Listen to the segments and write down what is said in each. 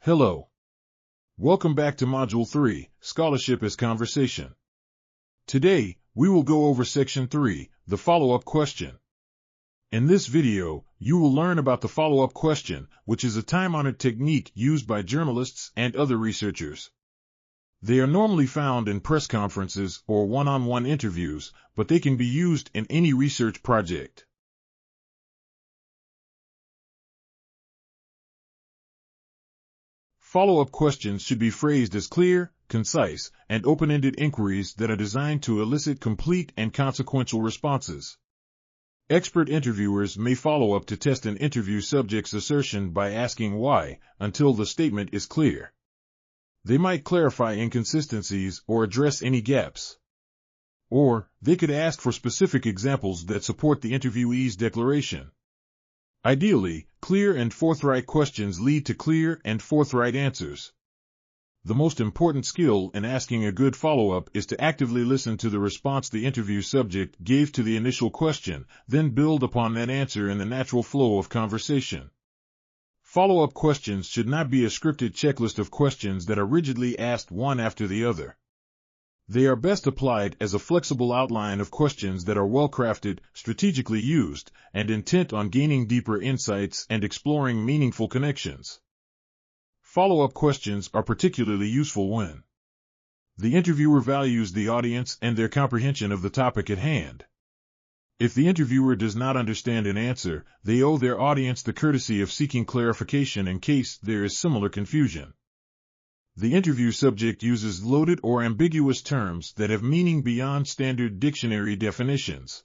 Hello. Welcome back to Module 3, Scholarship as Conversation. Today, we will go over Section 3, the follow-up question. In this video, you will learn about the follow-up question, which is a time-honored technique used by journalists and other researchers. They are normally found in press conferences or one-on-one interviews, but they can be used in any research project. Follow-up questions should be phrased as clear, concise, and open-ended inquiries that are designed to elicit complete and consequential responses. Expert interviewers may follow up to test an interview subject's assertion by asking why, until the statement is clear. They might clarify inconsistencies or address any gaps. Or, they could ask for specific examples that support the interviewee's declaration. Ideally, clear and forthright questions lead to clear and forthright answers. The most important skill in asking a good follow-up is to actively listen to the response the interview subject gave to the initial question, then build upon that answer in the natural flow of conversation. Follow-up questions should not be a scripted checklist of questions that are rigidly asked one after the other. They are best applied as a flexible outline of questions that are well-crafted, strategically used, and intent on gaining deeper insights and exploring meaningful connections. Follow-up questions are particularly useful when the interviewer values the audience and their comprehension of the topic at hand. If the interviewer does not understand an answer, they owe their audience the courtesy of seeking clarification in case there is similar confusion. The interview subject uses loaded or ambiguous terms that have meaning beyond standard dictionary definitions.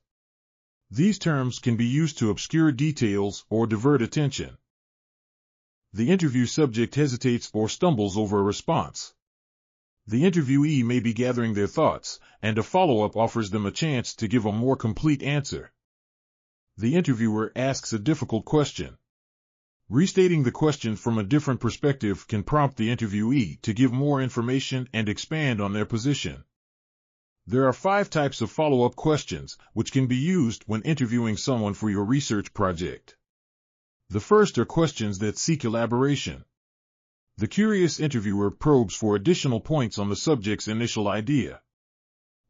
These terms can be used to obscure details or divert attention. The interview subject hesitates or stumbles over a response. The interviewee may be gathering their thoughts, and a follow-up offers them a chance to give a more complete answer. The interviewer asks a difficult question. Restating the question from a different perspective can prompt the interviewee to give more information and expand on their position. There are 5 types of follow-up questions, which can be used when interviewing someone for your research project. The first are questions that seek elaboration. The curious interviewer probes for additional points on the subject's initial idea.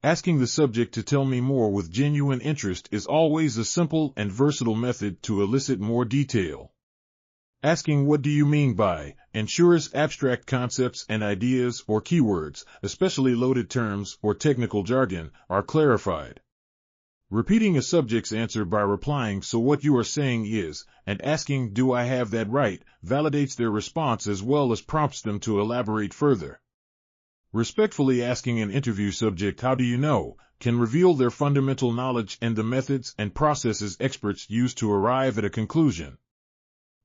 Asking the subject to tell me more with genuine interest is always a simple and versatile method to elicit more detail. Asking "what do you mean by" ensures abstract concepts and ideas or keywords, especially loaded terms or technical jargon, are clarified. Repeating a subject's answer by replying "so what you are saying is," and asking "do I have that right," validates their response as well as prompts them to elaborate further. Respectfully asking an interview subject "how do you know" can reveal their fundamental knowledge and the methods and processes experts use to arrive at a conclusion.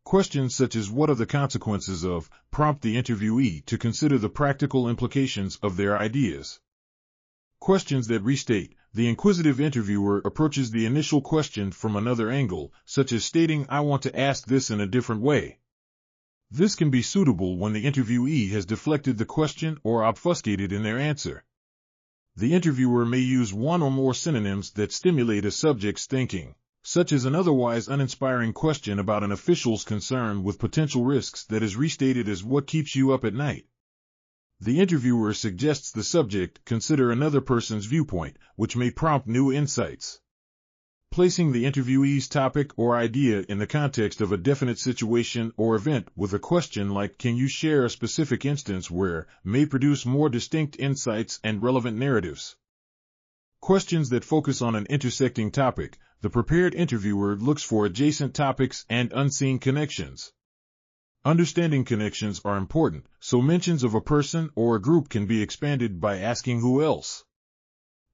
Questions such as "what are the consequences of" prompt the interviewee to consider the practical implications of their ideas. Questions that restate. The inquisitive interviewer approaches the initial question from another angle, such as stating "I want to ask this in a different way." This can be suitable when the interviewee has deflected the question or obfuscated in their answer. The interviewer may use one or more synonyms that stimulate a subject's thinking, such as an otherwise uninspiring question about an official's concern with potential risks that is restated as "what keeps you up at night." The interviewer suggests the subject consider another person's viewpoint, which may prompt new insights. Placing the interviewee's topic or idea in the context of a definite situation or event with a question like "can you share a specific instance where" may produce more distinct insights and relevant narratives. Questions that focus on an intersecting topic. The prepared interviewer looks for adjacent topics and unseen connections. Understanding connections are important, so mentions of a person or a group can be expanded by asking "who else?"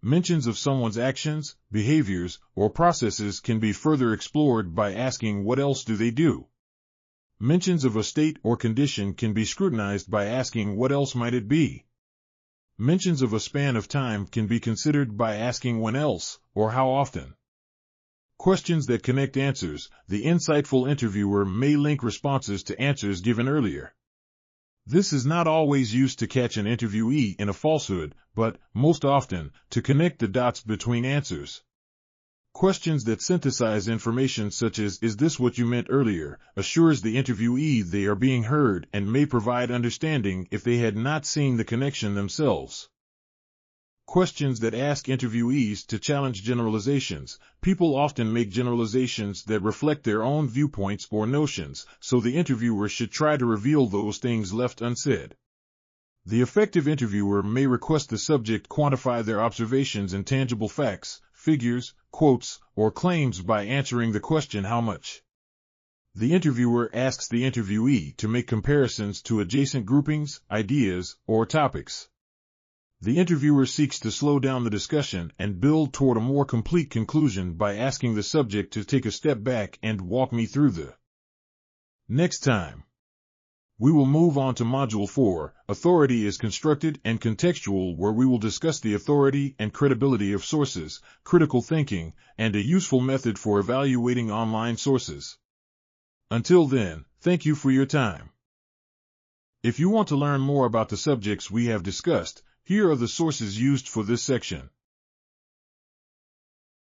Mentions of someone's actions, behaviors, or processes can be further explored by asking "what else do they do?" Mentions of a state or condition can be scrutinized by asking "what else might it be?" Mentions of a span of time can be considered by asking "when else" or "how often?" Questions that connect answers. The insightful interviewer may link responses to answers given earlier. This is not always used to catch an interviewee in a falsehood, but, most often, to connect the dots between answers. Questions that synthesize information such as "Is this what you meant earlier?" assures the interviewee they are being heard and may provide understanding if they had not seen the connection themselves. Questions that ask interviewees to challenge generalizations. People often make generalizations that reflect their own viewpoints or notions, so the interviewer should try to reveal those things left unsaid. The effective interviewer may request the subject quantify their observations in tangible facts, figures, quotes, or claims by answering the question "How much?" The interviewer asks the interviewee to make comparisons to adjacent groupings, ideas, or topics. The interviewer seeks to slow down the discussion and build toward a more complete conclusion by asking the subject to take a step back and walk me through the. Next time, we will move on to Module 4, Authority is Constructed and Contextual, where we will discuss the authority and credibility of sources, critical thinking, and a useful method for evaluating online sources. Until then, thank you for your time. If you want to learn more about the subjects we have discussed, here are the sources used for this section.